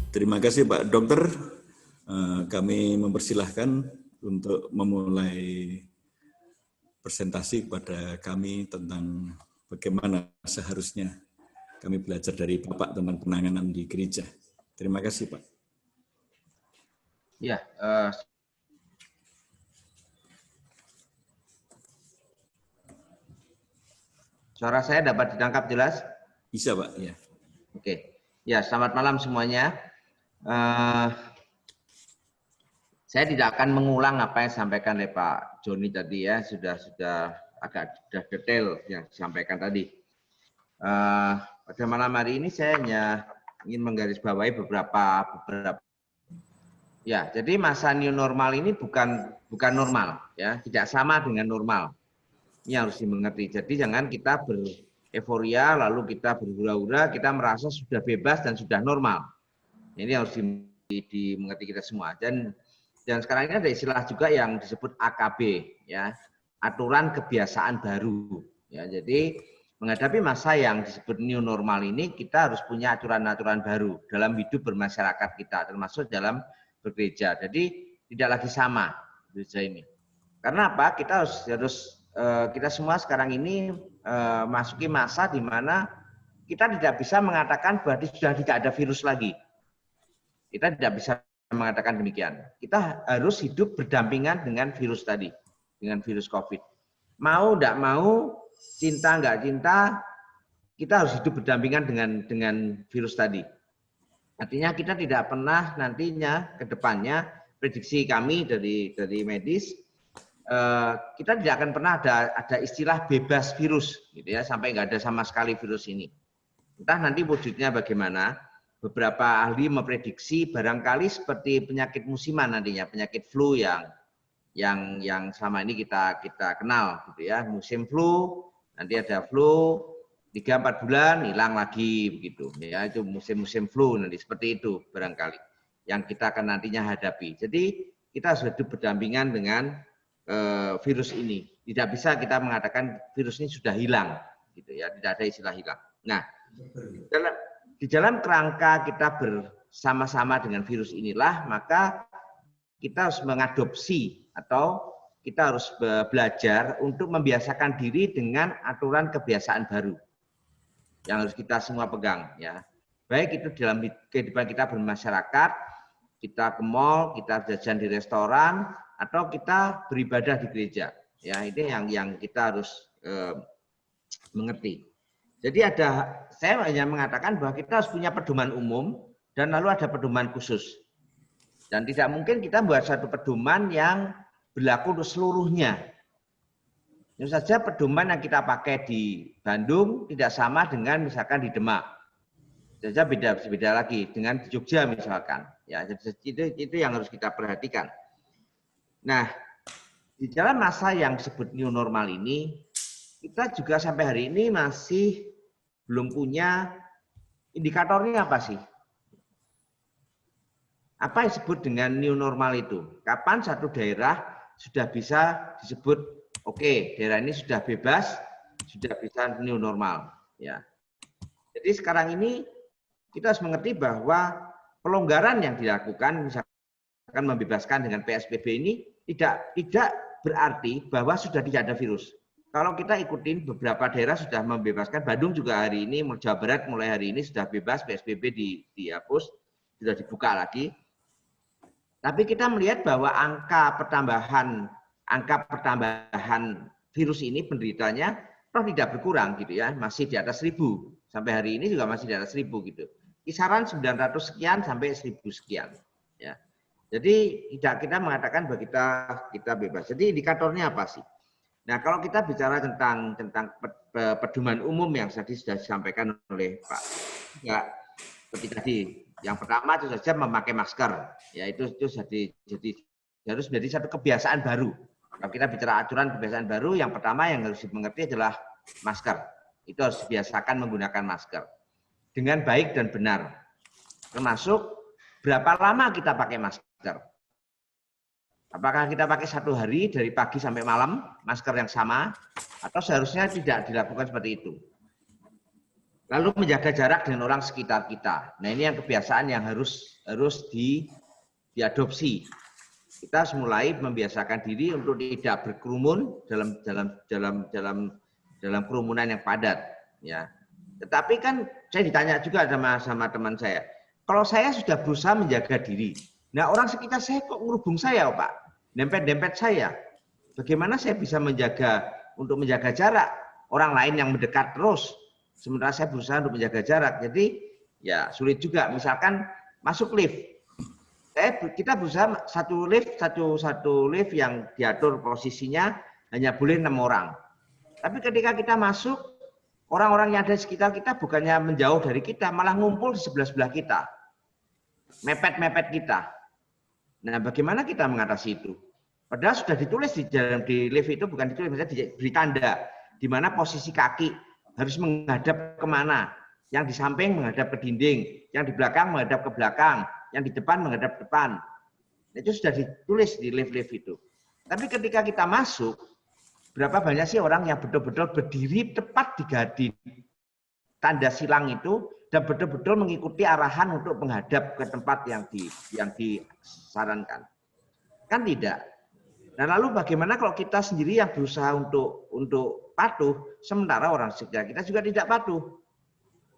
Terima kasih Pak Dokter. Kami mempersilahkan untuk memulai presentasi kepada kami tentang bagaimana seharusnya kami belajar dari Bapak teman penanganan di gereja. Terima kasih Pak. Ya, suara saya dapat ditangkap jelas? Bisa Pak, ya. Oke. Ya, selamat malam semuanya. Saya tidak akan mengulang apa yang disampaikan oleh Pak Joni tadi ya, sudah agak detail yang disampaikan tadi. Pada malam hari ini saya hanya ingin menggarisbawahi beberapa. Ya, jadi masa new normal ini bukan normal ya, tidak sama dengan normal. Ini harus dimengerti. Jadi jangan kita bereforia lalu kita berhura-hura, kita merasa sudah bebas dan sudah normal. Ini harus dimengerti kita semua. Dan sekarang ini ada istilah juga yang disebut AKB ya, aturan kebiasaan baru ya. Jadi menghadapi masa yang disebut new normal ini kita harus punya aturan-aturan baru dalam hidup bermasyarakat kita, termasuk dalam bergereja. Jadi tidak lagi sama gereja ini. Karena apa? Kita harus kita semua sekarang ini masuki masa di mana kita tidak bisa mengatakan bahwa sudah tidak ada virus lagi. Kita tidak bisa mengatakan demikian. Kita harus hidup berdampingan dengan virus tadi, dengan virus COVID. Mau tidak mau, cinta nggak cinta, kita harus hidup berdampingan dengan virus tadi. Artinya kita tidak pernah nantinya ke depannya, prediksi kami dari medis, kita tidak akan pernah ada istilah bebas virus, gitu ya, sampai nggak ada sama sekali virus ini. Entah nanti wujudnya bagaimana. Beberapa ahli memprediksi barangkali seperti penyakit musiman nantinya, penyakit flu yang selama ini kita kenal, gitu ya, musim flu, nanti ada flu 3-4 bulan hilang lagi begitu, ya itu musim flu nanti seperti itu barangkali yang kita akan nantinya hadapi. Jadi kita harus hidup berdampingan dengan virus ini. Tidak bisa kita mengatakan virus ini sudah hilang, gitu ya, tidak ada istilah hilang. Nah, di dalam kerangka kita bersama-sama dengan virus inilah, maka kita harus mengadopsi atau kita harus belajar untuk membiasakan diri dengan aturan kebiasaan baru yang harus kita semua pegang, ya. Baik itu dalam kehidupan kita bermasyarakat, kita ke mall, kita jajan di restoran, atau kita beribadah di gereja. Ya, ini yang kita harus mengerti. Jadi saya hanya mengatakan bahwa kita harus punya pedoman umum dan lalu ada pedoman khusus. Dan tidak mungkin kita buat satu pedoman yang berlaku untuk seluruhnya. Tentu saja pedoman yang kita pakai di Bandung tidak sama dengan misalkan di Demak. Saja beda lagi dengan di Jogja misalkan. Ya, itu yang harus kita perhatikan. Nah, di dalam masa yang disebut new normal ini, kita juga sampai hari ini masih belum punya indikatornya apa sih? Apa yang disebut dengan new normal itu? Kapan satu daerah sudah bisa disebut, oke, daerah ini sudah bebas, sudah bisa new normal. Ya. Jadi sekarang ini kita harus mengerti bahwa pelonggaran yang dilakukan, misalkan membebaskan dengan PSBB ini, tidak berarti bahwa sudah tidak ada virus. Kalau kita ikutin beberapa daerah sudah membebaskan, Bandung juga hari ini, Jawa Barat mulai hari ini sudah bebas, PSBB dihapus, sudah dibuka lagi. Tapi kita melihat bahwa angka pertambahan virus ini penderitanya toh tidak berkurang gitu ya, masih di atas 1000. Sampai hari ini juga masih di atas 1000 gitu. Kisaran 900 sekian sampai 1000 sekian. Ya. Jadi tidak kita mengatakan bahwa kita bebas. Jadi indikatornya apa sih? Nah, kalau kita bicara tentang pedoman umum yang tadi sudah disampaikan oleh Pak, ya seperti tadi, yang pertama itu saja memakai masker, ya itu jadi harus menjadi satu kebiasaan baru. Kalau kita bicara aturan kebiasaan baru, yang pertama yang harus dimengerti adalah masker. Itu harus dibiasakan menggunakan masker dengan baik dan benar. Termasuk berapa lama kita pakai masker. Apakah kita pakai 1 hari dari pagi sampai malam masker yang sama, atau seharusnya tidak dilakukan seperti itu? Lalu menjaga jarak dengan orang sekitar kita. Nah, ini yang kebiasaan yang harus diadopsi. Kita harus mulai membiasakan diri untuk tidak berkerumun dalam kerumunan yang padat, ya. Tetapi kan saya ditanya juga sama teman saya, kalau saya sudah berusaha menjaga diri, nah orang sekitar saya kok ngerubung saya, Pak, dempet-dempet saya. Bagaimana saya bisa untuk menjaga jarak? Orang lain yang mendekat terus, sementara saya berusaha untuk menjaga jarak. Jadi ya sulit juga. Misalkan masuk lift, kita berusaha satu lift yang diatur posisinya hanya boleh 6 orang. Tapi ketika kita masuk, orang-orang yang ada di sekitar kita bukannya menjauh dari kita, malah ngumpul di sebelah-sebelah kita. Mepet-mepet kita. Nah, bagaimana kita mengatasi itu? Padahal sudah ditulis di lift itu, bukan ditulis, misalnya diberi tanda, di mana posisi kaki harus menghadap kemana. Yang di samping menghadap ke dinding, yang di belakang menghadap ke belakang, yang di depan menghadap depan. Itu sudah ditulis di lift-lift itu. Tapi ketika kita masuk, berapa banyak sih orang yang betul-betul berdiri tepat di tanda silang itu dan betul-betul mengikuti arahan untuk menghadap ke tempat yang disarankan? Kan tidak. Nah, lalu bagaimana kalau kita sendiri yang berusaha untuk patuh, sementara orang sekitar kita juga tidak patuh?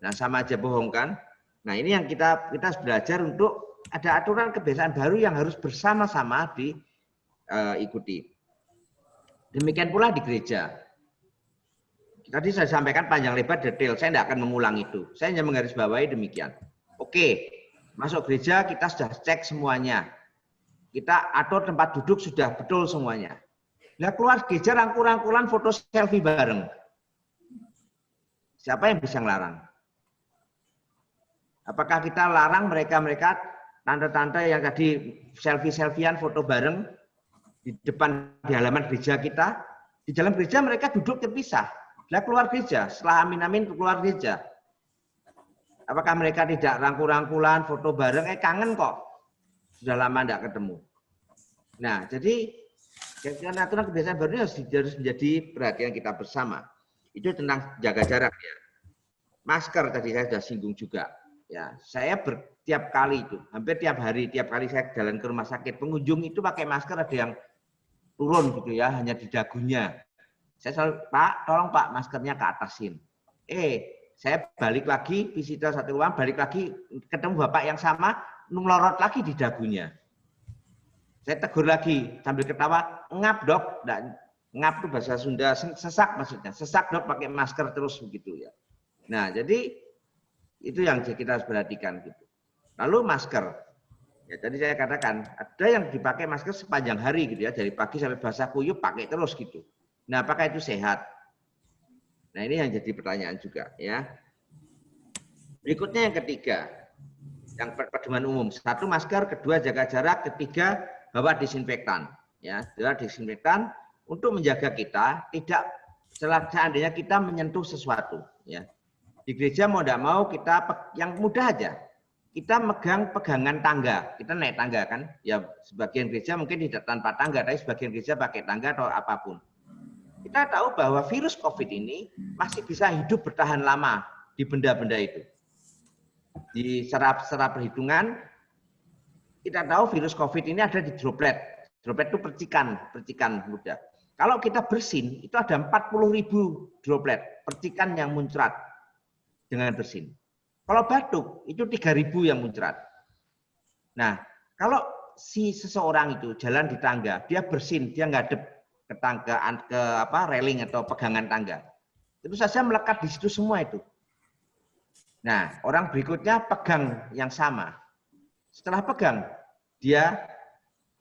Nah, sama aja bohong kan? Nah, ini yang kita harus belajar untuk ada aturan kebiasaan baru yang harus bersama-sama diikuti. Demikian pula di gereja. Tadi saya sampaikan panjang lebar detail, saya tidak akan mengulang itu. Saya hanya menggarisbawahi demikian. Oke, masuk gereja kita sudah cek semuanya. Kita atur tempat duduk sudah betul semuanya. Nah, keluar gereja rangkul-rangkulan foto selfie bareng. Siapa yang bisa ngelarang? Apakah kita larang mereka tante-tante yang tadi selfie-selfian foto bareng di halaman gereja kita? Di dalam gereja mereka duduk terpisah. Nah, keluar gereja, setelah amin-amin keluar gereja. Apakah mereka tidak rangkul-rangkulan foto bareng? Kangen kok. Sudah lama tidak ketemu. Nah, jadi aturan kebiasaan baru harus menjadi perhatian kita bersama. Itu tentang jaga jarak ya. Masker tadi saya sudah singgung juga. Ya, saya tiap kali itu, hampir tiap hari, tiap kali saya jalan ke rumah sakit, pengunjung itu pakai masker, ada yang turun gitu ya, hanya di dagunya. Saya selalu, Pak, tolong Pak, maskernya ke atasin. Saya balik lagi, visitor satu ruang, balik lagi, ketemu Bapak yang sama, melorot lagi di dagunya. Saya tegur lagi, sambil ketawa, ngap dok, ngap itu bahasa Sunda, sesak maksudnya, sesak dok pakai masker terus begitu ya. Nah, jadi itu yang kita harus perhatikan gitu. Lalu masker, ya tadi saya katakan ada yang dipakai masker sepanjang hari gitu ya, dari pagi sampai basah kuyup pakai terus gitu. Nah, apakah itu sehat? Nah, ini yang jadi pertanyaan juga ya. Berikutnya yang ketiga, yang pedoman umum. 1 masker, 2 jaga jarak, 3 bawa disinfektan. Ya, bawa disinfektan untuk menjaga kita tidak seandainya kita menyentuh sesuatu. Ya, di gereja mau tidak mau kita yang mudah aja. Kita megang pegangan tangga, kita naik tangga kan? Ya, sebagian gereja mungkin tidak tanpa tangga, tapi sebagian gereja pakai tangga atau apapun. Kita tahu bahwa virus COVID ini masih bisa hidup bertahan lama di benda-benda itu. Di secara perhitungan, kita tahu virus COVID ini ada di droplet. Droplet itu percikan mudah. Kalau kita bersin, itu ada 40.000 droplet, percikan yang muncrat dengan bersin. Kalau batuk, itu 3.000 yang muncrat. Nah, kalau si seseorang itu jalan di tangga, dia bersin, dia ngadep ke railing atau pegangan tangga. Itu saja melekat di situ semua itu. Nah, orang berikutnya pegang yang sama. Setelah pegang, dia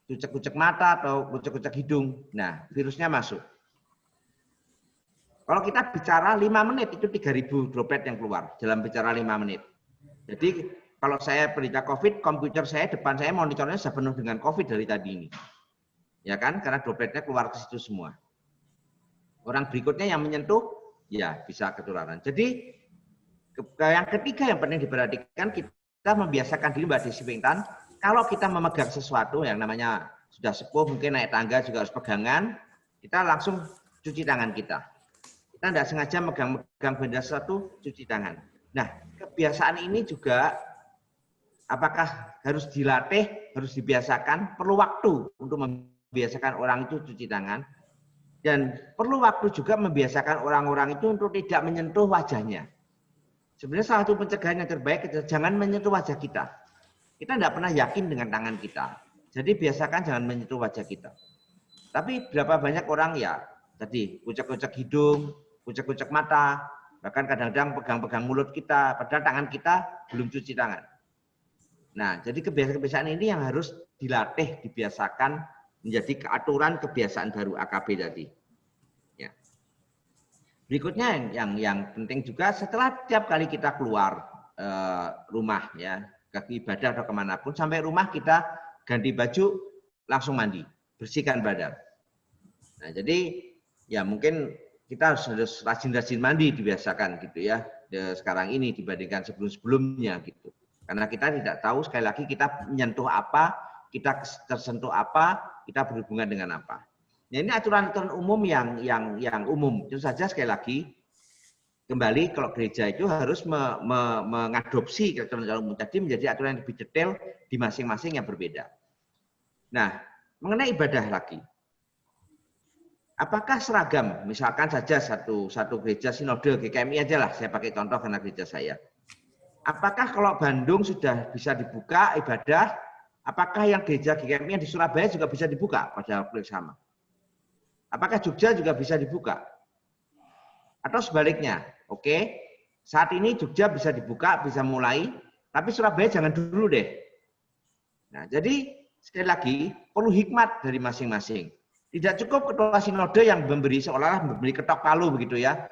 kucek-kucek mata atau kucek-kucek hidung. Nah, virusnya masuk. Kalau kita bicara 5 menit, itu 3.000 droplet yang keluar dalam bicara 5 menit. Jadi, kalau saya penderita COVID, komputer saya, depan saya, monitornya sudah penuh dengan COVID dari tadi ini. Ya kan, karena dropletnya keluar ke situ semua. Orang berikutnya yang menyentuh, ya bisa ketularan. Jadi, yang ketiga yang penting diperhatikan, kita membiasakan diri Mbak disinfektan. Kalau kita memegang sesuatu yang namanya sudah sepuh, mungkin naik tangga juga harus pegangan, kita langsung cuci tangan kita. Kita tidak sengaja megang benda sesuatu, cuci tangan. Nah, kebiasaan ini juga apakah harus dilatih, harus dibiasakan, perlu waktu untuk membiasakan orang itu cuci tangan, dan perlu waktu juga membiasakan orang-orang itu untuk tidak menyentuh wajahnya. Sebenarnya salah satu pencegahan yang terbaik adalah jangan menyentuh wajah kita. Kita tidak pernah yakin dengan tangan kita. Jadi biasakan jangan menyentuh wajah kita. Tapi berapa banyak orang ya, tadi kucek-kucek hidung, kucek-kucek mata, bahkan kadang-kadang pegang-pegang mulut kita, padahal tangan kita belum cuci tangan. Nah, jadi kebiasaan-kebiasaan ini yang harus dilatih, dibiasakan menjadi aturan kebiasaan baru AKB tadi. Ya. Berikutnya yang penting juga setelah tiap kali kita keluar rumah ya ke ibadah atau kemanapun, sampai rumah kita ganti baju langsung mandi, bersihkan badan. Nah, jadi ya mungkin kita harus rajin-rajin mandi dibiasakan gitu ya sekarang ini dibandingkan sebelum-sebelumnya gitu. Karena kita tidak tahu sekali lagi kita menyentuh apa, kita tersentuh apa, kita berhubungan dengan apa. Nah, ini aturan-aturan umum yang umum. Itu saja sekali lagi kembali kalau gereja itu harus mengadopsi aturan-aturan umum tadi menjadi aturan yang lebih detail di masing-masing yang berbeda. Nah, mengenai ibadah lagi. Apakah seragam? Misalkan saja satu gereja sinode GKMI aja lah, saya pakai contoh karena gereja saya. Apakah kalau Bandung sudah bisa dibuka ibadah, apakah yang gereja GKMI yang di Surabaya juga bisa dibuka pada waktu yang sama? Apakah Jogja juga bisa dibuka? Atau sebaliknya, oke, saat ini Jogja bisa dibuka, bisa mulai, tapi Surabaya jangan dulu deh. Nah, jadi sekali lagi perlu hikmat dari masing-masing. Tidak cukup ketua sinode yang memberi seolah-olah memberi ketok palu begitu ya.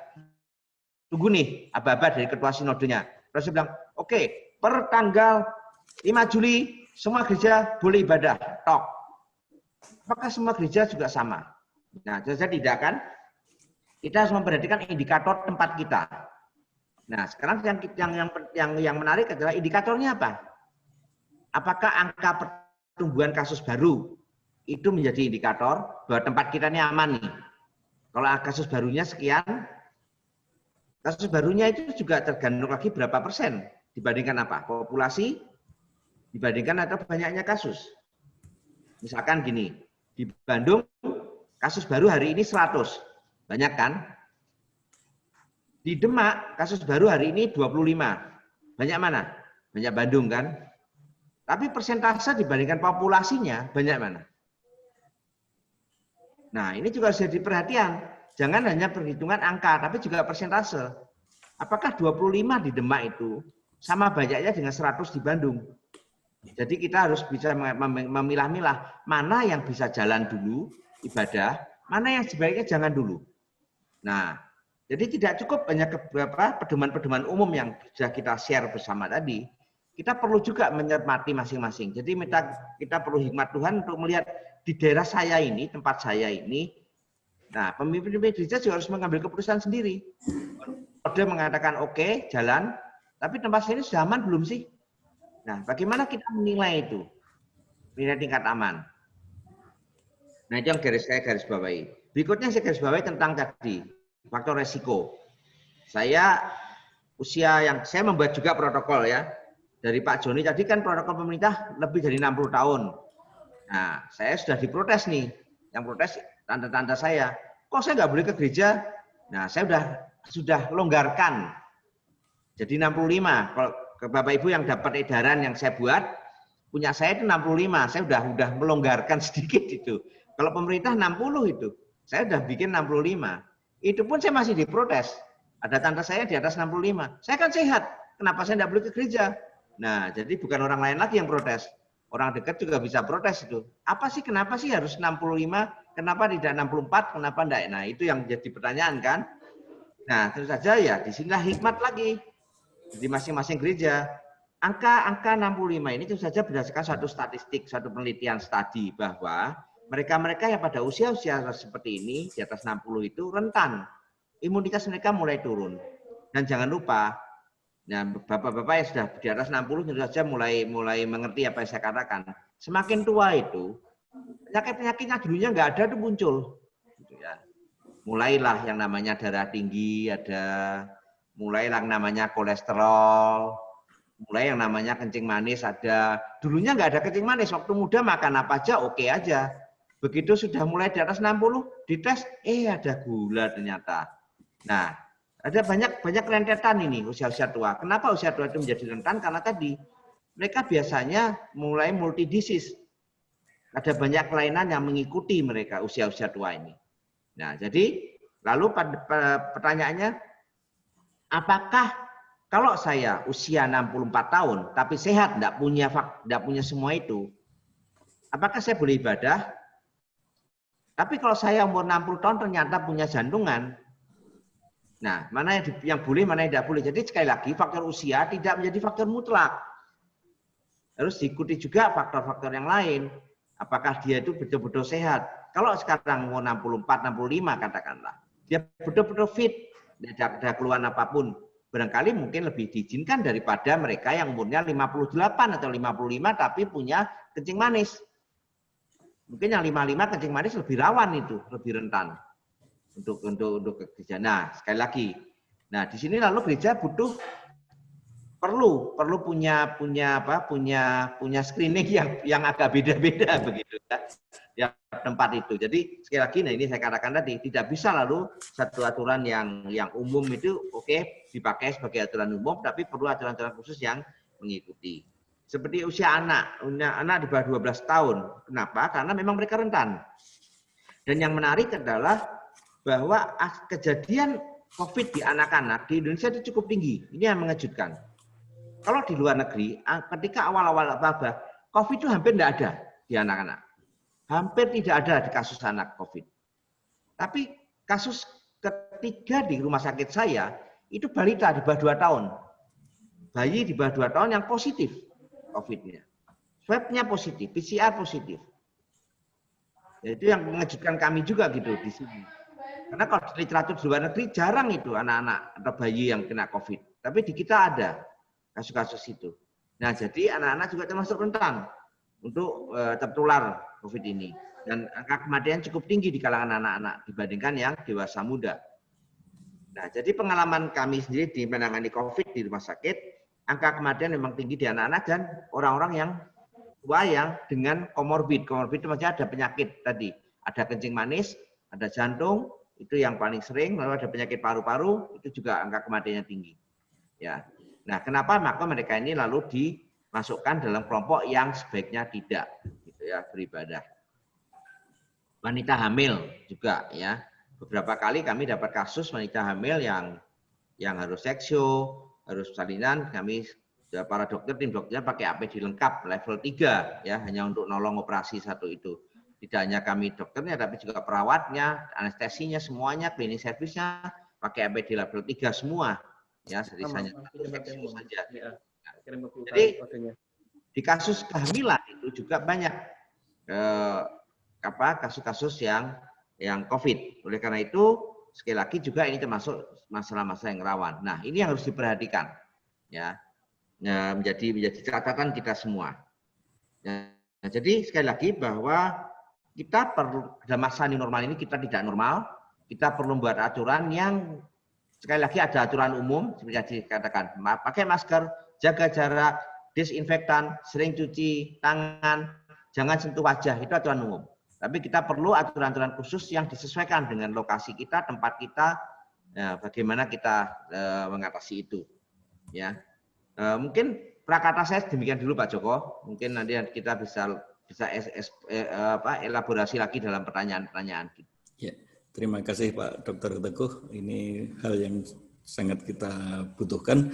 Tunggu nih aba-aba dari ketua sinodenya. Terus dia bilang, oke, per tanggal 5 Juli semua gereja boleh ibadah. Tok. Apakah semua gereja juga sama? Nah, jadi tidak kan? Kita harus memperhatikan indikator tempat kita. Nah, sekarang yang menarik adalah indikatornya apa? Apakah angka pertumbuhan kasus baru itu menjadi indikator bahwa tempat kita ini aman nih? Kalau kasus barunya sekian, kasus barunya itu juga tergantung lagi berapa persen dibandingkan apa? Populasi dibandingkan atau banyaknya kasus. Misalkan gini, di Bandung kasus baru hari ini 100. Banyak kan? Di Demak kasus baru hari ini 25. Banyak mana? Banyak Bandung kan? Tapi persentase dibandingkan populasinya banyak mana? Nah, ini juga harus jadi perhatian. Jangan hanya perhitungan angka, tapi juga persentase. Apakah 25 di Demak itu sama banyaknya dengan 100 di Bandung? Jadi kita harus bisa memilah-milah mana yang bisa jalan dulu ibadah, mana yang sebaiknya jangan dulu. Nah, jadi tidak cukup banyak beberapa pedoman-pedoman umum yang sudah kita share bersama tadi. Kita perlu juga mencermati masing-masing. Jadi kita perlu hikmat Tuhan untuk melihat di daerah saya ini, tempat saya ini. Nah, pemimpin-pemimpin gereja juga harus mengambil keputusan sendiri. Dia mengatakan oke, jalan, tapi tempat saya ini sudah aman belum sih? Nah, bagaimana kita menilai itu? Menilai tingkat aman. Nah, itu yang saya garis bawahi. Berikutnya saya garis bawahi tentang tadi, faktor resiko. Saya membuat juga protokol ya. Dari Pak Joni tadi kan protokol pemerintah lebih dari 60 tahun. Nah, saya sudah diprotes nih. Yang protes tanda-tanda saya. Kok saya nggak boleh ke gereja? Nah, saya sudah longgarkan. Jadi 65. Kalau ke Bapak Ibu yang dapat edaran yang saya buat, punya saya itu 65. Saya udah melonggarkan sedikit itu. Kalau pemerintah 60 itu. Saya udah bikin 65. Itu pun saya masih diprotes. Ada tanda saya di atas 65. Saya kan sehat. Kenapa saya tidak boleh ke gereja? Nah, jadi bukan orang lain lagi yang protes. Orang dekat juga bisa protes itu. Apa sih, kenapa sih harus 65? Kenapa tidak 64? Kenapa enggak? Nah, itu yang jadi pertanyaan kan. Nah, terus saja ya, disinilah hikmat lagi. Di masing-masing gereja. Angka 65 ini tentu saja berdasarkan suatu statistik, suatu penelitian studi bahwa mereka-mereka yang pada usia-usia seperti ini, di atas 60 itu rentan. Imunitas mereka mulai turun. Dan jangan lupa, nah, bapak-bapak yang sudah di atas 60 tentu saja mulai mengerti apa yang saya katakan. Semakin tua itu, penyakit-penyakitnya dulunya nggak ada itu muncul. Gitu ya. Mulailah yang namanya darah tinggi, ada mulai yang namanya kolesterol, mulai yang namanya kencing manis ada. Dulunya nggak ada kencing manis, waktu muda makan apa aja oke aja. Begitu sudah mulai di atas 60, dites, ada gula ternyata. Nah, ada banyak rentetan ini usia-usia tua. Kenapa usia tua itu menjadi rentan? Karena tadi mereka biasanya mulai multi disease. Ada banyak kelainan yang mengikuti mereka usia-usia tua ini. Nah, jadi lalu pertanyaannya, apakah kalau saya usia 64 tahun tapi sehat, tidak punya semua itu, apakah saya boleh ibadah? Tapi kalau saya umur 60 tahun ternyata punya jantungan, nah mana yang boleh, mana yang tidak boleh. Jadi sekali lagi faktor usia tidak menjadi faktor mutlak. Harus diikuti juga faktor-faktor yang lain. Apakah dia itu betul-betul sehat? Kalau sekarang umur 64, 65 katakanlah, dia betul-betul fit, tidak ada keluhan apapun. Barangkali mungkin lebih diizinkan daripada mereka yang umurnya 58 atau 55 tapi punya kencing manis. Mungkin yang 55 kencing manis lebih rawan itu, lebih rentan untuk gereja. Nah, sekali lagi. Nah, di sini lalu gereja perlu punya screening yang agak beda-beda begitu ya tempat itu. Jadi sekali lagi, nah ini saya katakan tadi tidak bisa lalu satu aturan yang umum itu oke dipakai sebagai aturan umum, tapi perlu aturan-aturan khusus yang mengikuti. Seperti usia anak di bawah 12 tahun. Kenapa? Karena memang mereka rentan. Dan yang menarik adalah bahwa kejadian COVID di anak-anak di Indonesia itu cukup tinggi. Ini yang mengejutkan. Kalau di luar negeri, ketika awal-awal wabah, COVID itu hampir tidak ada di anak-anak. Hampir tidak ada di kasus anak COVID. Tapi kasus ketiga di rumah sakit saya, itu balita di bawah 2 tahun. Bayi di bawah 2 tahun yang positif COVID-nya. Swab-nya positif, PCR positif. Itu yang mengejutkan kami juga gitu di sini. Karena kalau di literatur di luar negeri jarang itu anak-anak atau bayi yang kena COVID. Tapi di kita ada kasus-kasus itu. Nah, jadi anak-anak juga termasuk rentan untuk tertular COVID ini. Dan angka kematian cukup tinggi di kalangan anak-anak dibandingkan yang dewasa muda. Nah, jadi pengalaman kami sendiri di menangani COVID di rumah sakit, angka kematian memang tinggi di anak-anak dan orang-orang yang tua yang dengan komorbid. Komorbid itu maksudnya ada penyakit tadi. Ada kencing manis, ada jantung, itu yang paling sering, lalu ada penyakit paru-paru, itu juga angka kematiannya tinggi. Ya. Nah, kenapa? Maka mereka ini lalu dimasukkan dalam kelompok yang sebaiknya tidak gitu ya, beribadah. Wanita hamil juga ya. Beberapa kali kami dapat kasus wanita hamil yang harus seksio, harus salinan, kami para dokter, tim dokternya pakai APD lengkap level 3 ya, hanya untuk nolong operasi satu itu. Tidak hanya kami dokternya tapi juga perawatnya, anestesinya semuanya, klinik servisnya pakai APD level 3 semua. Ya, jadi hanya satu seksio saja. Jadi di kasus kehamilan itu juga banyak kasus-kasus yang COVID. Oleh karena itu sekali lagi juga ini termasuk masalah-masalah yang rawan. Nah, ini yang harus diperhatikan, ya, menjadi catatan kita semua. Ya, jadi sekali lagi bahwa kita perlu dalam masa new normal ini kita tidak normal, kita perlu membuat aturan yang sekali lagi ada aturan umum seperti yang dikatakan, pakai masker, jaga jarak, disinfektan, sering cuci tangan, jangan sentuh wajah, itu aturan umum. Tapi kita perlu aturan-aturan khusus yang disesuaikan dengan lokasi kita, tempat kita, ya, bagaimana kita mengatasi itu. Ya, mungkin prakata saya demikian dulu Pak Joko. Mungkin nanti kita bisa elaborasi lagi dalam pertanyaan-pertanyaan. Ya, terima kasih Pak Dr. Teguh. Ini hal yang sangat kita butuhkan.